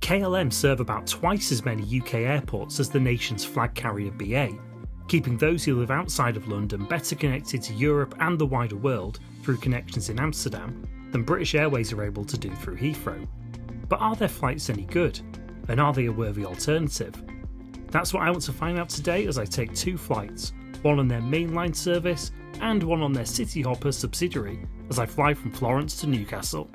KLM serve about twice as many UK airports as the nation's flag carrier BA, keeping those who live outside of London better connected to Europe and the wider world through connections in Amsterdam than British Airways are able to do through Heathrow. But are their flights any good? And are they a worthy alternative? That's what I want to find out today as I take two flights, one on their mainline service and one on their Cityhopper subsidiary as I fly from Florence to Newcastle.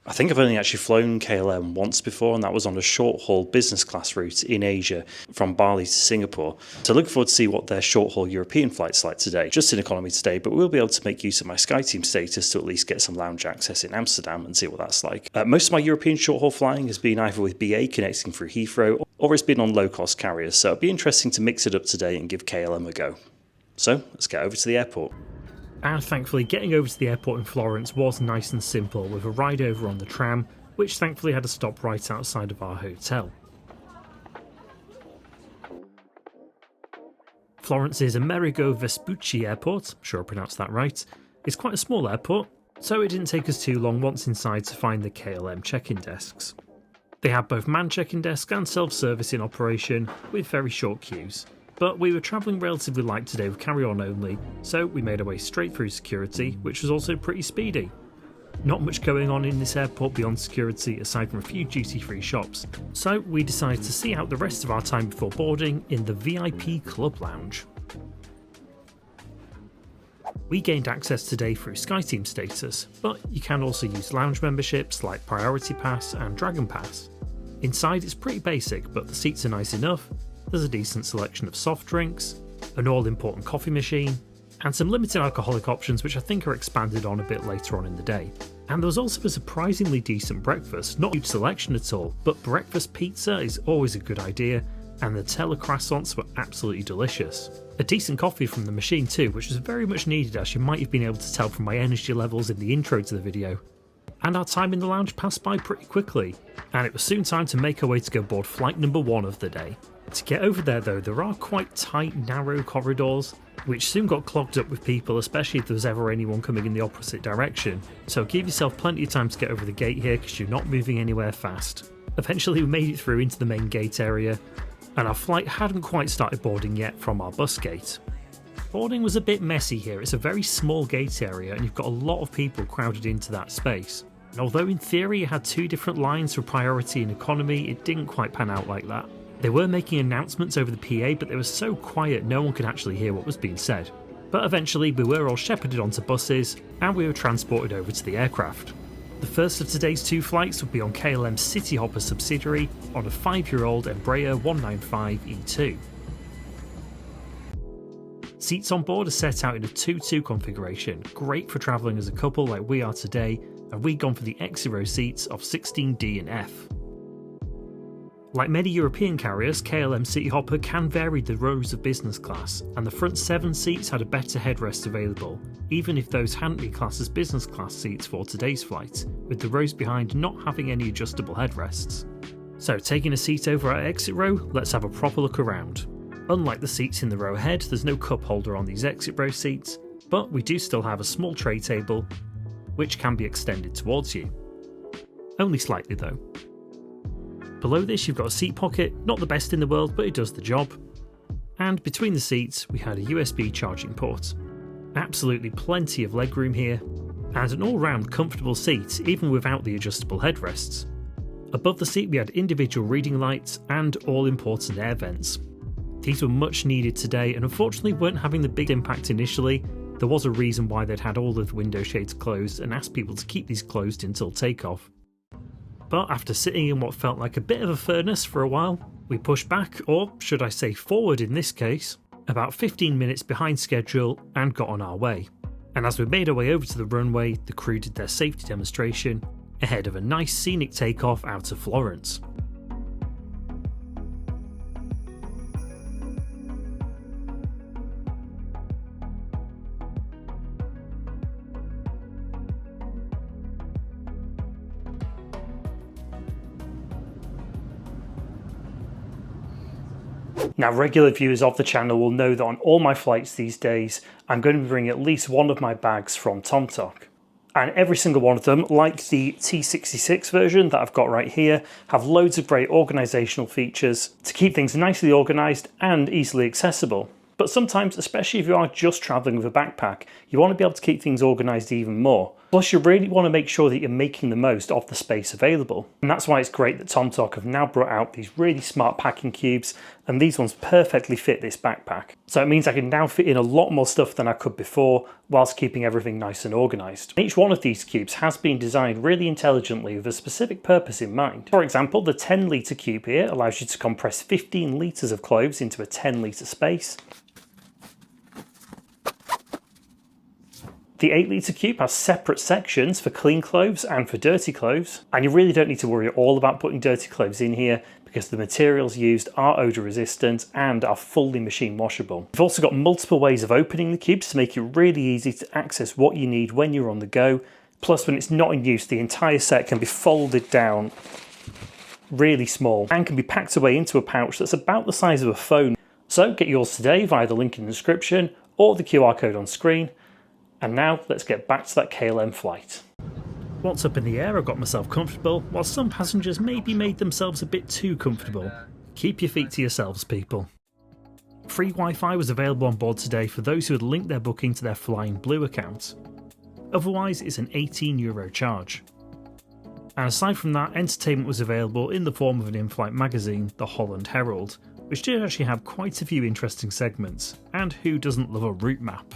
I think I've only actually flown KLM once before, and that was on a short-haul business class route in Asia from Bali to Singapore. So looking forward to see what their short-haul European flight's like today. Just in economy today, but we'll be able to make use of my SkyTeam status to at least get some lounge access in Amsterdam and see what that's like. Most of my European short-haul flying has been either with BA connecting through Heathrow, or it's been on low-cost carriers, so it'll be interesting to mix it up today and give KLM a go. So let's get over to the airport. And thankfully getting over to the airport in Florence was nice and simple with a ride over on the tram, which thankfully had a stop right outside of our hotel. Florence's Amerigo Vespucci airport, I'm sure I pronounced that right, is quite a small airport, so it didn't take us too long once inside to find the KLM check-in desks. They had both manned check-in desk and self-service in operation with very short queues. But we were travelling relatively light today with carry-on only, so we made our way straight through security, which was also pretty speedy. Not much going on in this airport beyond security aside from a few duty-free shops, so we decided to see out the rest of our time before boarding in the VIP Club Lounge. We gained access today through SkyTeam status, but you can also use lounge memberships like Priority Pass and Dragon Pass. Inside it's pretty basic, but the seats are nice enough. There's a decent selection of soft drinks, an all-important coffee machine, and some limited alcoholic options which I think are expanded on a bit later on in the day. And there was also a surprisingly decent breakfast, not a huge selection at all, but breakfast pizza is always a good idea, and the Nutella croissants were absolutely delicious. A decent coffee from the machine too, which was very much needed as you might have been able to tell from my energy levels in the intro to the video. And our time in the lounge passed by pretty quickly, and it was soon time to make our way to go board flight number 1 of the day. To get over there though, there are quite tight, narrow corridors, which soon got clogged up with people, especially if there was ever anyone coming in the opposite direction. So give yourself plenty of time to get over the gate here because you're not moving anywhere fast. Eventually we made it through into the main gate area, and our flight hadn't quite started boarding yet from our bus gate. Boarding was a bit messy here. It's a very small gate area and you've got a lot of people crowded into that space. And although in theory you had 2 different lines for priority and economy, it didn't quite pan out like that. They were making announcements over the PA, but they were so quiet no one could actually hear what was being said. But eventually we were all shepherded onto buses and we were transported over to the aircraft. The first of today's 2 flights would be on KLM Cityhopper subsidiary on a 5-year-old Embraer 195E2. Seats on board are set out in a 2-2 configuration, great for travelling as a couple like we are today, and we'd gone for the exit row seats of 16D and F. Like many European carriers, KLM Cityhopper can vary the rows of business class, and the front 7 seats had a better headrest available, even if those hadn't been classed as business class seats for today's flight, with the rows behind not having any adjustable headrests. So taking a seat over our exit row, let's have a proper look around. Unlike the seats in the row ahead, there's no cup holder on these exit row seats, but we do still have a small tray table, which can be extended towards you. Only slightly though. Below this you've got a seat pocket, not the best in the world but it does the job. And between the seats we had a USB charging port. Absolutely plenty of legroom here, and an all-round comfortable seat even without the adjustable headrests. Above the seat we had individual reading lights and all-important air vents. These were much needed today and unfortunately weren't having the big impact initially. There was a reason why they'd had all of the window shades closed and asked people to keep these closed until takeoff. But after sitting in what felt like a bit of a furnace for a while, we pushed back, or should I say forward in this case, about 15 minutes behind schedule and got on our way. And as we made our way over to the runway, the crew did their safety demonstration ahead of a nice scenic takeoff out of Florence. Now, regular viewers of the channel will know that on all my flights these days, I'm going to bring at least one of my bags from TomTok. And every single one of them, like the T66 version that I've got right here, have loads of great organisational features to keep things nicely organised and easily accessible. But sometimes, especially if you are just travelling with a backpack, you want to be able to keep things organised even more. Plus, you really want to make sure that you're making the most of the space available. And that's why it's great that TomTok have now brought out these really smart packing cubes, and these ones perfectly fit this backpack. So it means I can now fit in a lot more stuff than I could before, whilst keeping everything nice and organised. Each one of these cubes has been designed really intelligently with a specific purpose in mind. For example, the 10-litre cube here allows you to compress 15 litres of clothes into a 10-litre space. The 8-litre cube has separate sections for clean clothes and for dirty clothes, and you really don't need to worry at all about putting dirty clothes in here because the materials used are odour resistant and are fully machine washable. You've also got multiple ways of opening the cubes to make it really easy to access what you need when you're on the go. Plus, when it's not in use, the entire set can be folded down really small and can be packed away into a pouch that's about the size of a phone. So get yours today via the link in the description or the QR code on screen. And now let's get back to that KLM flight. Once up in the air, I got myself comfortable, while some passengers maybe made themselves a bit too comfortable. Keep your feet to yourselves, people. Free Wi-Fi was available on board today for those who had linked their booking to their Flying Blue account. Otherwise, it's an €18 charge. And aside from that, entertainment was available in the form of an in-flight magazine, the Holland Herald, which did actually have quite a few interesting segments, and who doesn't love a route map?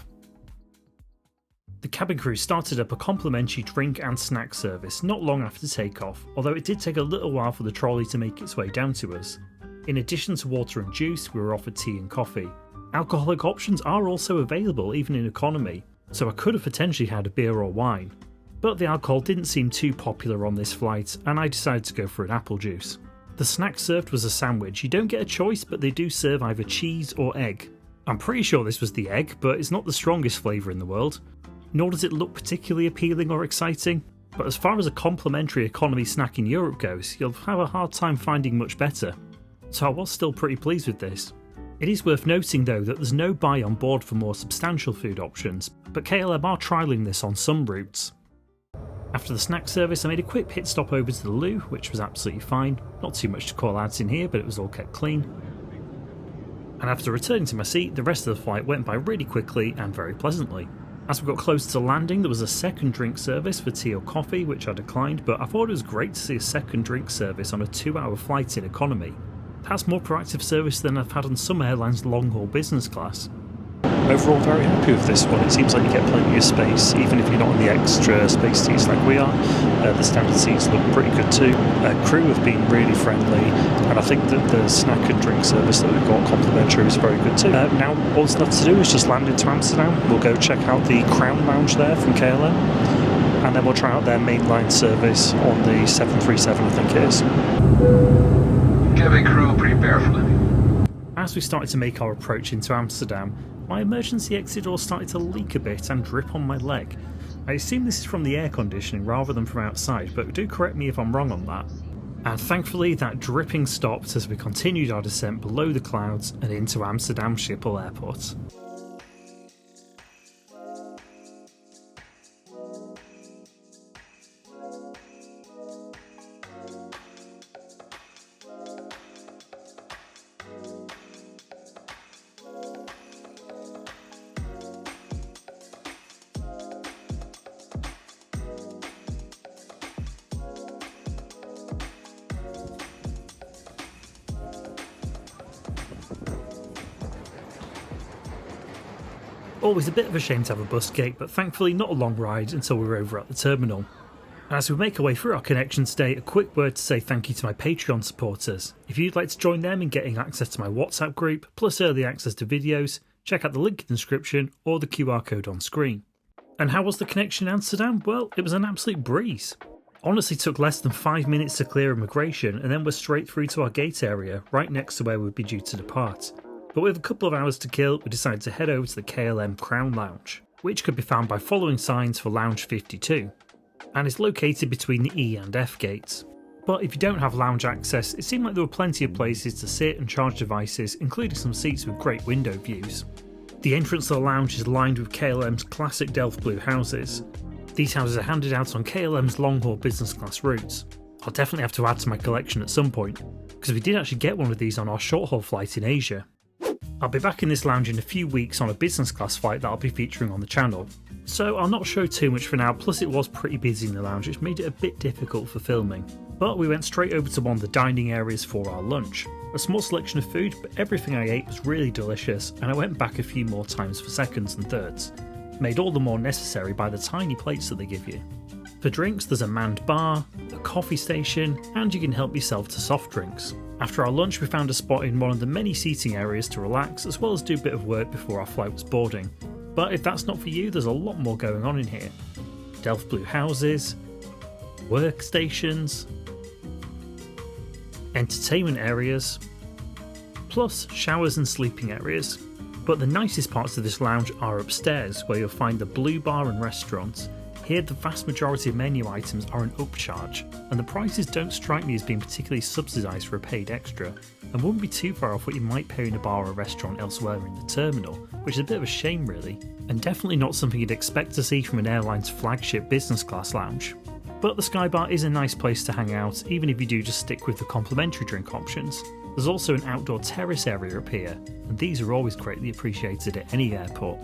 The cabin crew started up a complimentary drink and snack service not long after takeoff, although it did take a little while for the trolley to make its way down to us. In addition to water and juice, we were offered tea and coffee. Alcoholic options are also available even in economy, so I could have potentially had a beer or wine. But the alcohol didn't seem too popular on this flight, and I decided to go for an apple juice. The snack served was a sandwich. You don't get a choice, but they do serve either cheese or egg. I'm pretty sure this was the egg, but it's not the strongest flavour in the world. Nor does it look particularly appealing or exciting, but as far as a complimentary economy snack in Europe goes, you'll have a hard time finding much better. So I was still pretty pleased with this. It is worth noting though that there's no buy on board for more substantial food options, but KLM are trialling this on some routes. After the snack service, I made a quick pit stop over to the loo, which was absolutely fine. Not too much to call out in here, but it was all kept clean. And after returning to my seat, the rest of the flight went by really quickly and very pleasantly. As we got closer to landing, there was a second drink service for tea or coffee, which I declined, but I thought it was great to see a second drink service on a 2-hour flight in economy. That's more proactive service than I've had on some airlines' long-haul business class. Overall, very happy with this one. It seems like you get plenty of space, even if you're not in the extra space seats like we are. The standard seats look pretty good too. Crew have been really friendly, and I think that the snack and drink service that we've got complimentary is very good too. Now, all that's left to do is just land into Amsterdam. We'll go check out the Crown Lounge there from KLM, and then we'll try out their mainline service on the 737, I think it is. Cabin crew, prepare for landing. As we started to make our approach into Amsterdam, my emergency exit door started to leak a bit and drip on my leg. I assume this is from the air conditioning rather than from outside, but do correct me if I'm wrong on that. And thankfully that dripping stopped as we continued our descent below the clouds and into Amsterdam Schiphol Airport. Always a bit of a shame to have a bus gate, but thankfully not a long ride until we were over at the terminal. As we make our way through our connection today, a quick word to say thank you to my Patreon supporters. If you'd like to join them in getting access to my WhatsApp group, plus early access to videos, check out the link in the description or the QR code on screen. And how was the connection in Amsterdam? Well, it was an absolute breeze. Honestly took less than 5 minutes to clear immigration, and then we're straight through to our gate area, right next to where we'd be due to depart. But with a couple of hours to kill, we decided to head over to the KLM Crown Lounge, which could be found by following signs for Lounge 52, and is located between the E and F gates. But if you don't have lounge access, it seemed like there were plenty of places to sit and charge devices, including some seats with great window views. The entrance to the lounge is lined with KLM's classic Delft blue houses. These houses are handed out on KLM's long-haul business class routes. I'll definitely have to add to my collection at some point, because we did actually get one of these on our short-haul flight in Asia. I'll be back in this lounge in a few weeks on a business class flight that I'll be featuring on the channel, so I'll not show too much for now, plus it was pretty busy in the lounge which made it a bit difficult for filming. But we went straight over to one of the dining areas for our lunch. A small selection of food, but everything I ate was really delicious, and I went back a few more times for seconds and thirds, made all the more necessary by the tiny plates that they give you. For drinks there's a manned bar, a coffee station, and you can help yourself to soft drinks. After our lunch we found a spot in one of the many seating areas to relax as well as do a bit of work before our flight was boarding. But if that's not for you, there's a lot more going on in here. Delft blue houses, workstations, entertainment areas, plus showers and sleeping areas. But the nicest parts of this lounge are upstairs, where you'll find the blue bar and restaurant. Here the vast majority of menu items are an upcharge, and the prices don't strike me as being particularly subsidised for a paid extra, and wouldn't be too far off what you might pay in a bar or a restaurant elsewhere in the terminal, which is a bit of a shame really, and definitely not something you'd expect to see from an airline's flagship business class lounge. But the Sky Bar is a nice place to hang out, even if you do just stick with the complimentary drink options. There's also an outdoor terrace area up here, and these are always greatly appreciated at any airport.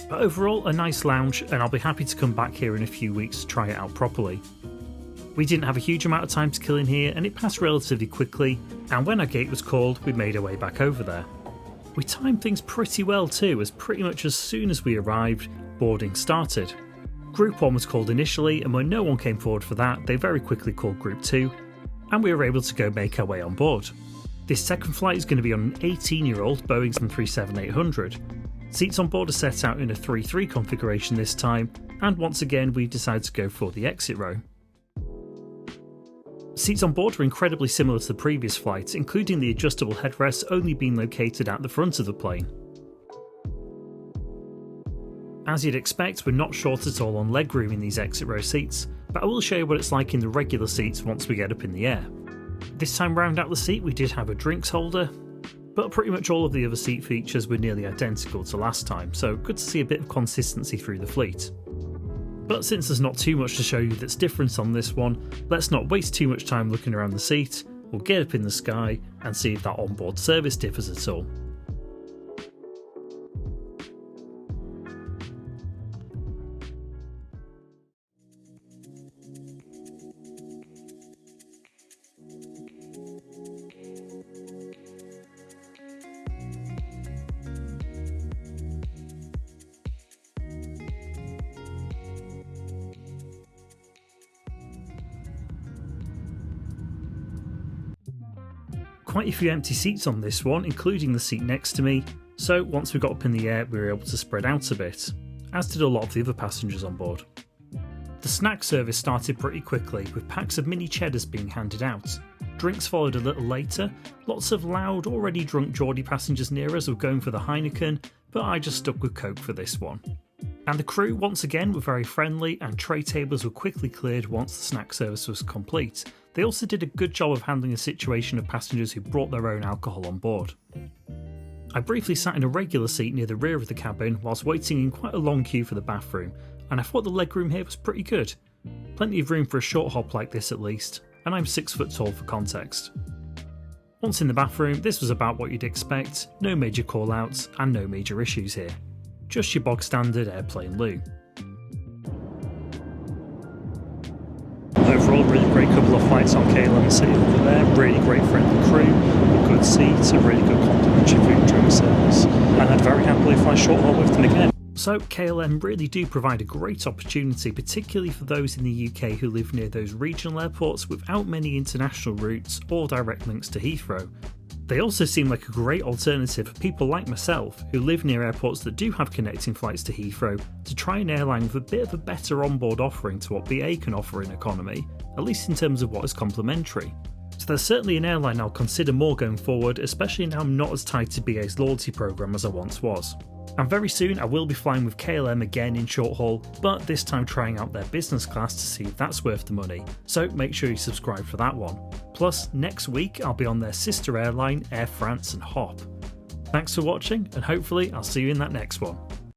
But overall, a nice lounge, and I'll be happy to come back here in a few weeks to try it out properly. We didn't have a huge amount of time to kill in here, and it passed relatively quickly, and when our gate was called, we made our way back over there. We timed things pretty well too, as pretty much as soon as we arrived, boarding started. Group 1 was called initially, and when no one came forward for that, they very quickly called Group 2, and we were able to go make our way on board. This second flight is going to be on an 18-year-old Boeing 737-800. Seats on board are set out in a 3-3 configuration this time, and once again we've decided to go for the exit row. Seats on board are incredibly similar to the previous flight, including the adjustable headrests only being located at the front of the plane. As you'd expect, we're not short at all on legroom in these exit row seats, but I will show you what it's like in the regular seats once we get up in the air. This time round out the seat we did have a drinks holder, but pretty much all of the other seat features were nearly identical to last time, so good to see a bit of consistency through the fleet. But since there's not too much to show you that's different on this one, let's not waste too much time looking around the seat, we'll get up in the sky and see if that onboard service differs at all. Quite a few empty seats on this one, including the seat next to me, so once we got up in the air we were able to spread out a bit, as did a lot of the other passengers on board. The snack service started pretty quickly, with packs of mini cheddars being handed out. Drinks followed a little later, lots of loud, already drunk Geordie passengers near us were going for the Heineken, but I just stuck with Coke for this one. And the crew once again were very friendly, and tray tables were quickly cleared once the snack service was complete. They also did a good job of handling a situation of passengers who brought their own alcohol on board. I briefly sat in a regular seat near the rear of the cabin whilst waiting in quite a long queue for the bathroom, and I thought the legroom here was pretty good. Plenty of room for a short hop like this at least, and I'm 6 foot tall for context. Once in the bathroom, this was about what you'd expect, no major call-outs and no major issues here. Just your bog standard airplane loo. Overall, really great couple of flights on KLM Cityhopper there, really great friendly crew, a good seats, a really good complimentary food and drink service, and I'd very happily fly short haul with them again. So KLM really do provide a great opportunity, particularly for those in the UK who live near those regional airports without many international routes or direct links to Heathrow. They also seem like a great alternative for people like myself who live near airports that do have connecting flights to Heathrow to try an airline with a bit of a better onboard offering to what BA can offer in economy, at least in terms of what is complimentary. So there's certainly an airline I'll consider more going forward, especially now I'm not as tied to BA's loyalty programme as I once was. And very soon I will be flying with KLM again in short haul, but this time trying out their business class to see if that's worth the money, so make sure you subscribe for that one. Plus, next week I'll be on their sister airline Air France and Hop. Thanks for watching, and hopefully I'll see you in that next one.